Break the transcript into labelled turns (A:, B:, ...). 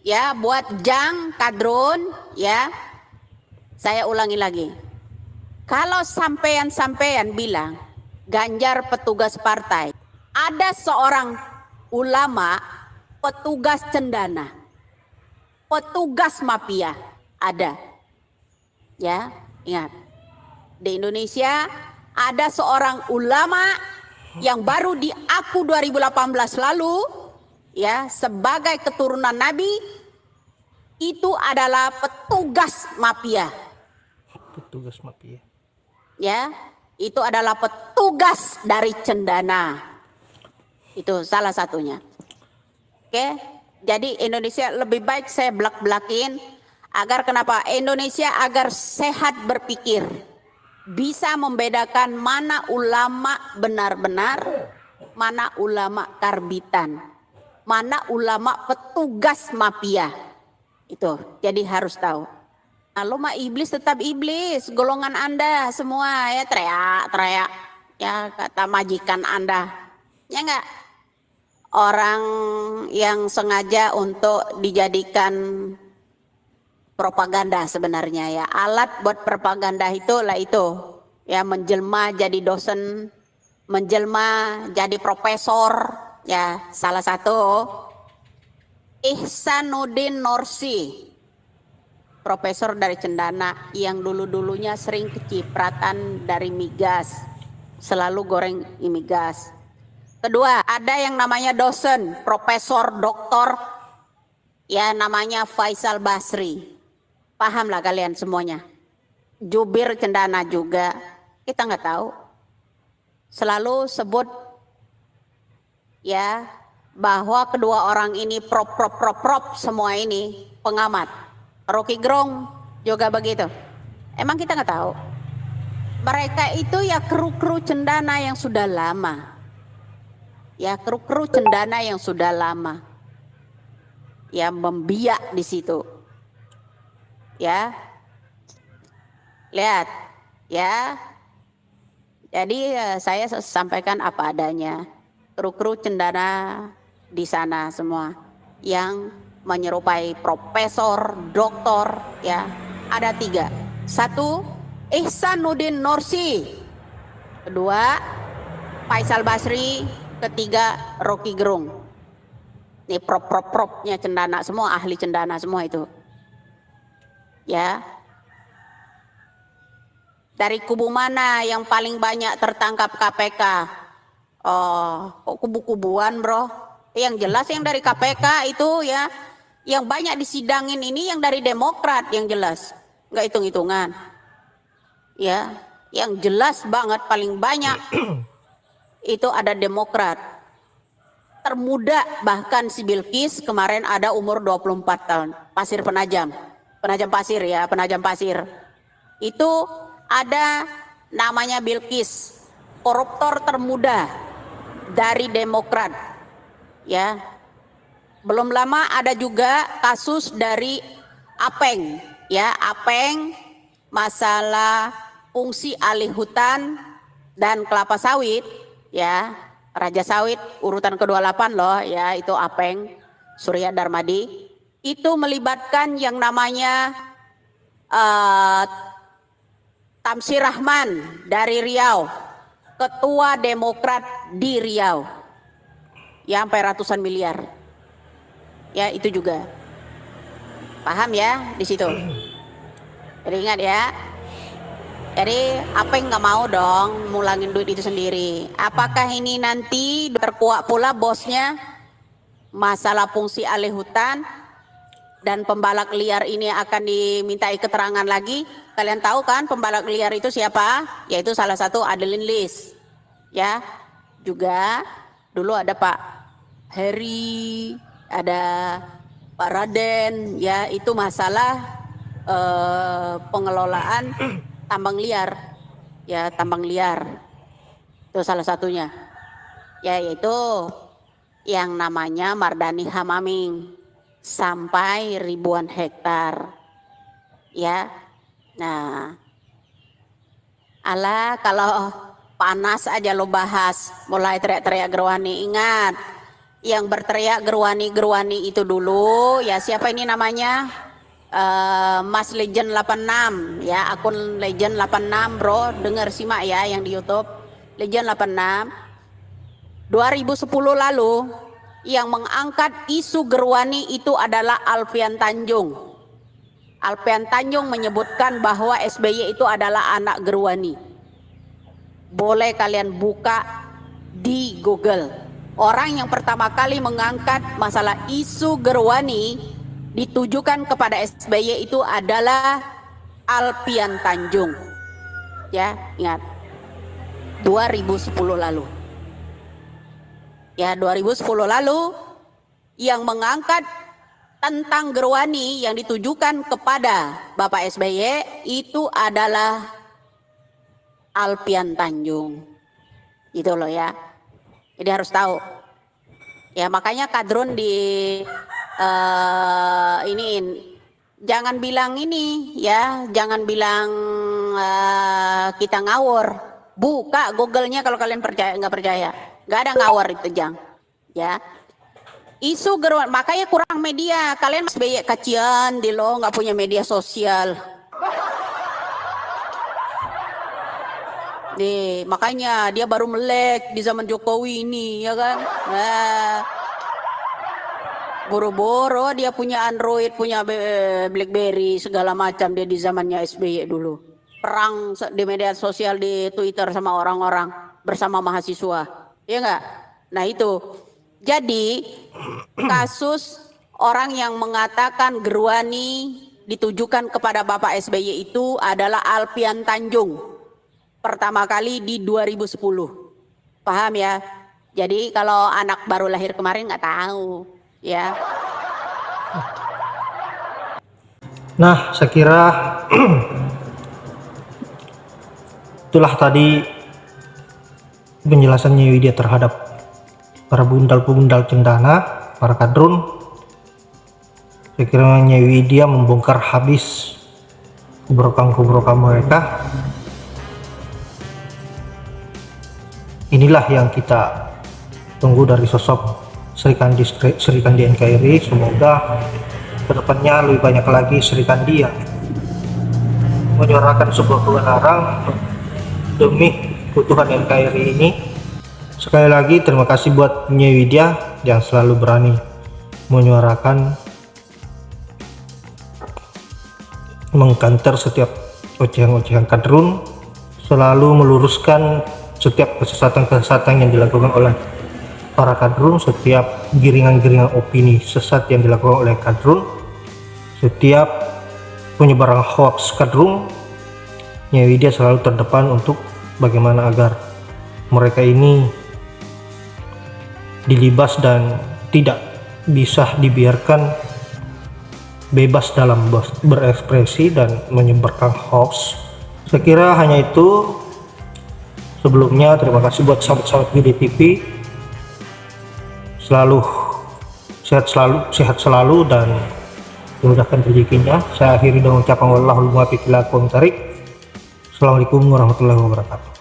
A: Ya, buat Jang Kadrun, ya. Saya ulangi lagi. Kalau sampean bilang Ganjar petugas partai, ada seorang ulama petugas cendana, petugas mafia, ada. Ya, ingat. Di Indonesia ada seorang ulama yang baru diaku 2018 lalu, ya, sebagai keturunan Nabi, itu adalah petugas mafia.
B: Petugas mafia.
A: Ya, itu adalah petugas dari cendana. Itu salah satunya. Oke, jadi Indonesia lebih baik saya belak-belakin agar kenapa? Indonesia agar sehat berpikir, bisa membedakan mana ulama benar-benar, mana ulama karbitan, mana ulama petugas mafia. Itu, jadi harus tahu. Lalu mah iblis tetap iblis, golongan Anda semua ya teriak-teriak ya kata majikan Anda. Ya enggak? Orang yang sengaja untuk dijadikan propaganda sebenarnya ya. Alat buat propaganda itulah itu. Ya, menjelma jadi dosen, menjelma jadi profesor, ya salah satu Ihsanuddin Nursi, profesor dari Cendana yang dulu-dulunya sering kecipratan dari migas, selalu goreng migas. Kedua, ada yang namanya dosen, profesor, doktor, ya namanya Faisal Basri. Pahamlah kalian semuanya. Jubir Cendana juga, kita nggak tahu. Selalu sebut ya bahwa kedua orang ini prop semua ini pengamat. Rocky Gerung juga begitu. Emang kita nggak tahu. Mereka itu ya kru-kru Cendana yang sudah lama. Ya kru-kru Cendana yang sudah lama. Ya membiak di situ. Ya. Lihat. Ya. Jadi saya sampaikan apa adanya. Kru-kru Cendana di sana semua yang menyerupai profesor, doktor, ya ada 3. 1, Ihsanuddin Nursi. 2, Faisal Basri. 3, Rocky Gerung. Ini propnya Cendana semua, ahli Cendana semua itu. Ya. Dari kubu mana yang paling banyak tertangkap KPK? Oh, kok kubu-kubuan, bro? Yang jelas yang dari KPK itu ya, yang banyak disidangin ini yang dari Demokrat yang jelas, nggak hitung-hitungan. Ya, yang jelas banget paling banyak itu ada Demokrat. Termuda bahkan si Bilkis kemarin ada umur 24 tahun, pasir penajam pasir ya, penajam pasir. Itu ada namanya Bilkis, koruptor termuda dari Demokrat. Ya, belum lama ada juga kasus dari Apeng, ya Apeng, masalah fungsi alih hutan dan kelapa sawit, ya Raja Sawit urutan ke-28 loh, ya itu Apeng Surya Darmadi, itu melibatkan yang namanya Tamsir Rahman dari Riau, ketua Demokrat di Riau. Ya sampai ratusan miliar. Ya itu juga. Paham ya di situ. Jadi ingat ya. Jadi apa yang nggak mau dong mulangin duit itu sendiri. Apakah ini nanti terkuak pula bosnya masalah fungsi alih hutan dan pembalak liar ini akan dimintai keterangan lagi. Kalian tahu kan pembalak liar itu siapa? Yaitu salah satu Adeline Lis. Ya juga dulu ada Pak Heri, ada Pak Raden, ya itu masalah pengelolaan tambang liar, ya tambang liar itu salah satunya, ya yaitu yang namanya Mardani Hamaming sampai ribuan hektar, ya. Nah, ala kalau panas aja lo bahas, mulai teriak-teriak gerwani, ingat. yang berteriak gerwani itu dulu ya, siapa ini namanya, Mas Legend 86 ya, akun Legend 86 bro, dengar simak ya yang di YouTube Legend 86 2010 lalu yang mengangkat isu gerwani itu adalah Alfian Tanjung. Alfian Tanjung menyebutkan bahwa SBY itu adalah anak gerwani. Boleh kalian buka di Google. Orang yang pertama kali mengangkat masalah isu gerwani ditujukan kepada SBY itu adalah Alfian Tanjung. Ya, ingat. 2010 lalu. Ya, 2010 lalu yang mengangkat tentang gerwani yang ditujukan kepada Bapak SBY itu adalah Alfian Tanjung. Itu loh ya. Jadi harus tahu. Ya makanya kadrun di iniin, jangan bilang ini ya, jangan bilang kita ngawur. Buka Google-nya kalau kalian percaya, nggak percaya. Nggak ada ngawur itu Jang. Ya. Isu gerwani, makanya kurang media. Kalian Mas BY kacian di lo nggak punya media sosial. Nih, makanya dia baru melek di zaman Jokowi ini, ya kan? Nah, boro-boro dia punya Android, punya BlackBerry, segala macam dia di zamannya SBY dulu. Perang di media sosial, di Twitter sama orang-orang bersama mahasiswa, ya enggak? Nah itu, jadi kasus orang yang mengatakan gerwani ditujukan kepada Bapak SBY itu adalah Alfian Tanjung. Pertama kali di 2010, paham ya? Jadi kalau anak baru lahir kemarin nggak tahu, ya.
B: Nah, saya kira itulah tadi penjelasannya Widya terhadap para bundal-bundal cendana, para kadrun. Saya kira Widya membongkar habis kubrokan-kubrokan mereka. Inilah yang kita tunggu dari sosok Sri Kandi NKRI. Semoga kedepannya lebih banyak lagi Sri Kandi yang menyuarakan sebuah kebenaran demi keutuhan NKRI ini. Sekali lagi terima kasih buat Nyai Widya yang selalu berani menyuarakan, mengkanter setiap ocehan-ocehan kadrun, selalu meluruskan setiap kesesatan-kesesatan yang dilakukan oleh para kadrun, setiap giringan-giringan opini sesat yang dilakukan oleh kadrun, setiap penyebaran hoax kadrun. Nyai Widya selalu terdepan untuk bagaimana agar mereka ini dilibas dan tidak bisa dibiarkan bebas dalam berekspresi dan menyebarkan hoax. Saya kira hanya itu. Sebelumnya terima kasih buat sahabat-sahabat Widya TV, selalu sehat selalu dan dimudahkan rezekinya. Saya akhiri dengan ucapan wallahul muwaffiq ila aqwamit thoriq. Assalamualaikum warahmatullahi wabarakatuh.